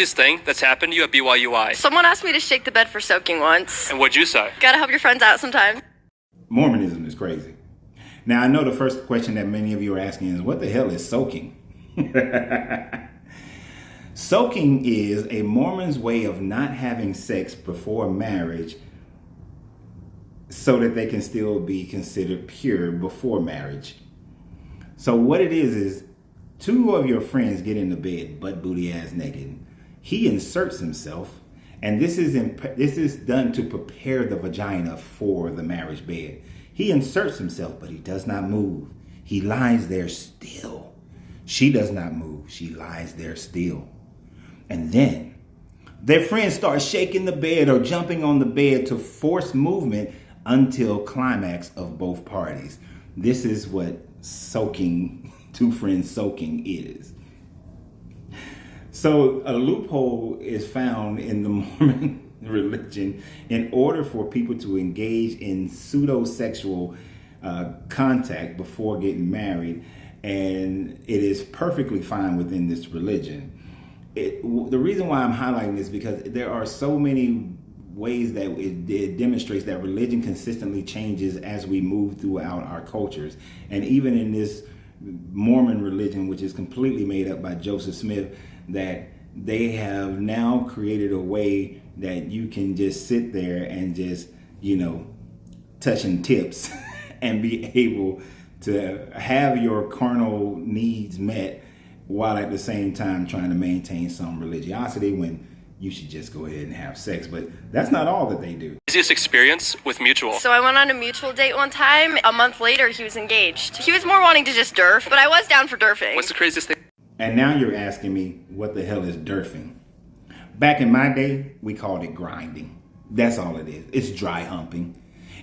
craziest thing that's happened to you at BYUI? Someone asked me to shake the bed for soaking once. And what'd you say? Gotta help your friends out sometimes. Mormonism is crazy. Now, I know the first question that many of you are asking is, what the hell is soaking? Soaking is a Mormon's way of not having sex before marriage so that they can still be considered pure before marriage. So what it is two of your friends get into bed, butt booty ass naked. He inserts himself, and this is done to prepare the vagina for the marriage bed. He inserts himself, but he does not move. He lies there still. She does not move. She lies there still. And then their friends start shaking the bed or jumping on the bed to force movement until climax of both parties. This is what soaking, two friends soaking is. So a loophole is found in the Mormon religion in order for people to engage in pseudo-sexual contact before getting married, and it is perfectly fine within this religion. The reason why I'm highlighting this is because there are so many ways that it demonstrates that religion consistently changes as we move throughout our cultures. And even in this Mormon religion, which is completely made up by Joseph Smith, that they have now created a way that you can just sit there and just, touching tips and be able to have your carnal needs met while at the same time trying to maintain some religiosity when you should just go ahead and have sex. But that's not all that they do. Craziest experience with mutual? So I went on a mutual date one time. A month later, he was engaged. He was more wanting to just derf, but I was down for derfing. What's the craziest thing? And now you're asking me, what the hell is derfing? Back in my day, we called it grinding. That's all it is. It's dry humping.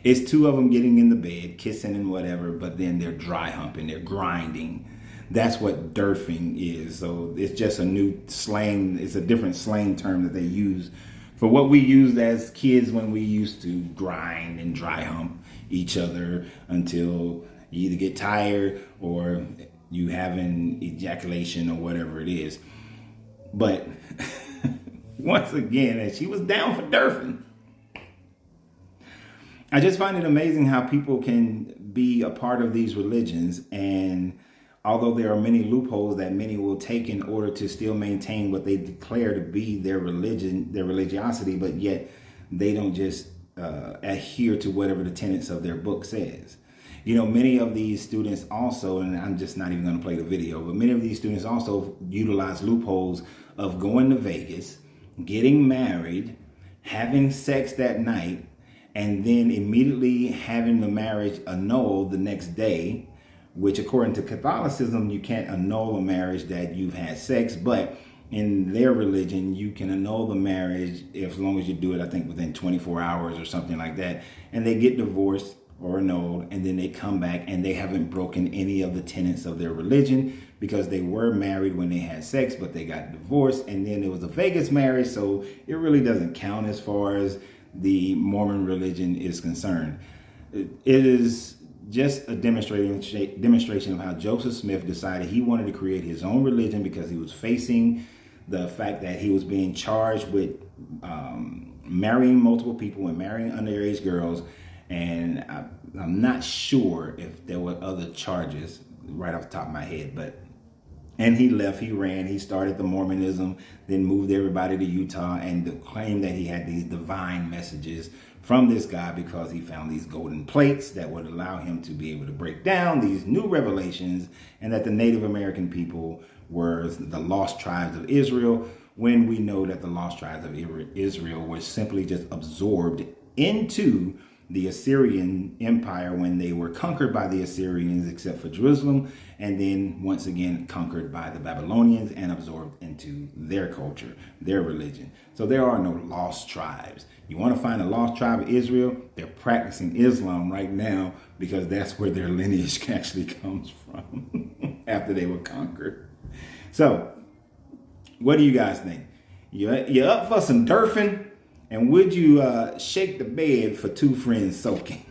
It's two of them getting in the bed, kissing and whatever, but then they're dry humping, they're grinding. That's what derfing is. So it's just a new slang. It's a different slang term that they use for what we used as kids when we used to grind and dry hump each other until you either get tired or you have an ejaculation or whatever it is. But once again, and she was down for derfing. I just find it amazing how people can be a part of these religions, and although there are many loopholes that many will take in order to still maintain what they declare to be their religion, their religiosity, but yet they don't just adhere to whatever the tenets of their book says. Many of these students also, and I'm just not even going to play the video, but many of these students also utilize loopholes of going to Vegas, getting married, having sex that night, and then immediately having the marriage annulled the next day, which according to Catholicism, you can't annul a marriage that you've had sex, but in their religion, you can annul the marriage as long as you do it, I think, within 24 hours or something like that. And they get divorced or annulled, and then they come back and they haven't broken any of the tenets of their religion because they were married when they had sex, but they got divorced, and then it was a Vegas marriage, so it really doesn't count as far as the Mormon religion is concerned. It is just a demonstration of how Joseph Smith decided he wanted to create his own religion because he was facing the fact that he was being charged with marrying multiple people and marrying underage girls. And I'm not sure if there were other charges right off the top of my head, and he left, he ran, he started the Mormonism, then moved everybody to Utah and claimed that he had these divine messages from this guy because he found these golden plates that would allow him to be able to break down these new revelations, and that the Native American people were the lost tribes of Israel, when we know that the lost tribes of Israel were simply just absorbed into the Assyrian Empire when they were conquered by the Assyrians, except for Jerusalem, and then once again conquered by the Babylonians and absorbed into their culture, their religion. So there are no lost tribes. You want to find a lost tribe of Israel? They're practicing Islam right now because that's where their lineage actually comes from after they were conquered. So what do you guys think? You up for some derfing? And would you shake the bed for two friends soaking?